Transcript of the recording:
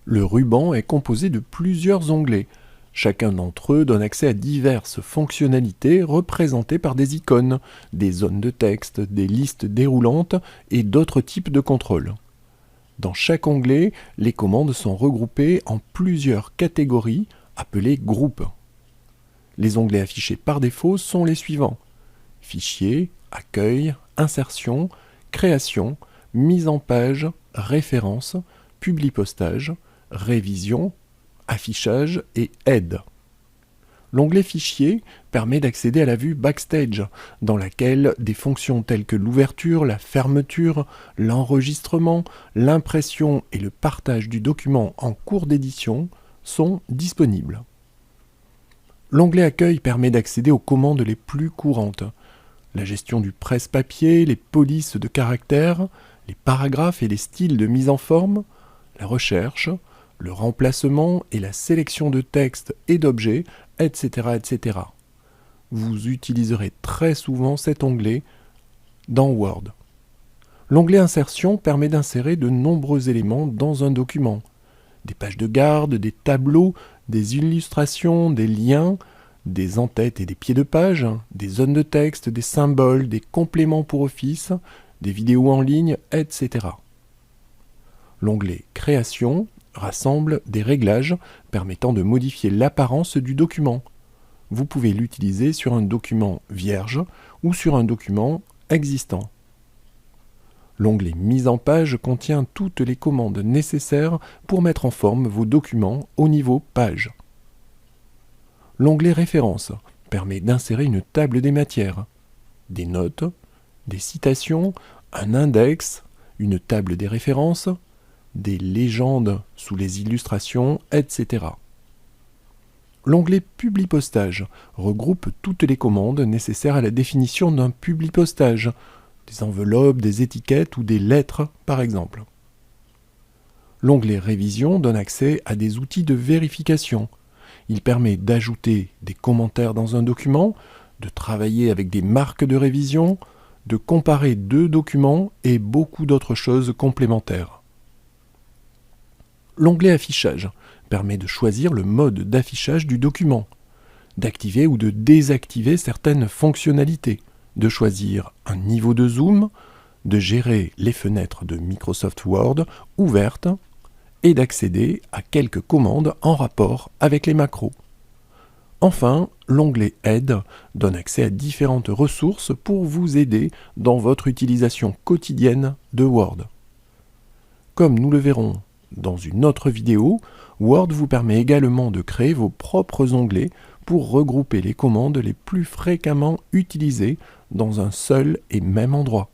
Le ruban est composé de plusieurs onglets. Chacun d'entre eux donne accès à diverses fonctionnalités représentées par des icônes, des zones de texte, des listes déroulantes et d'autres types de contrôles. Dans chaque onglet, les commandes sont regroupées en plusieurs catégories appelées groupes. Les onglets affichés par défaut sont les suivants: Fichier, Accueil, Insertion, Création, Mise en page, Référence, Publipostage, Révision, Affichage et Aide. L'onglet Fichier permet d'accéder à la vue Backstage, dans laquelle des fonctions telles que l'ouverture, la fermeture, l'enregistrement, l'impression et le partage du document en cours d'édition sont disponibles. L'onglet Accueil permet d'accéder aux commandes les plus courantes: la gestion du presse-papier, les polices de caractères, les paragraphes et les styles de mise en forme, la recherche, le remplacement et la sélection de textes et d'objets, etc., etc. Vous utiliserez très souvent cet onglet dans Word. L'onglet Insertion permet d'insérer de nombreux éléments dans un document: des pages de garde, des tableaux, des illustrations, des liens, des en-têtes et des pieds de page, des zones de texte, des symboles, des compléments pour Office, des vidéos en ligne, etc. L'onglet Création rassemble des réglages permettant de modifier l'apparence du document. Vous pouvez l'utiliser sur un document vierge ou sur un document existant. L'onglet Mise en page contient toutes les commandes nécessaires pour mettre en forme vos documents au niveau page. L'onglet Références permet d'insérer une table des matières, des notes, des citations, un index, une table des références, des légendes sous les illustrations, etc. L'onglet Publipostage regroupe toutes les commandes nécessaires à la définition d'un publipostage, des enveloppes, des étiquettes ou des lettres par exemple. L'onglet Révision donne accès à des outils de vérification. Il permet d'ajouter des commentaires dans un document, de travailler avec des marques de révision, de comparer deux documents et beaucoup d'autres choses complémentaires. L'onglet Affichage permet de choisir le mode d'affichage du document, d'activer ou de désactiver certaines fonctionnalités, de choisir un niveau de zoom, de gérer les fenêtres de Microsoft Word ouvertes et d'accéder à quelques commandes en rapport avec les macros. Enfin, l'onglet Aide donne accès à différentes ressources pour vous aider dans votre utilisation quotidienne de Word. Comme nous le verrons dans une autre vidéo, Word vous permet également de créer vos propres onglets pour regrouper les commandes les plus fréquemment utilisées dans un seul et même endroit.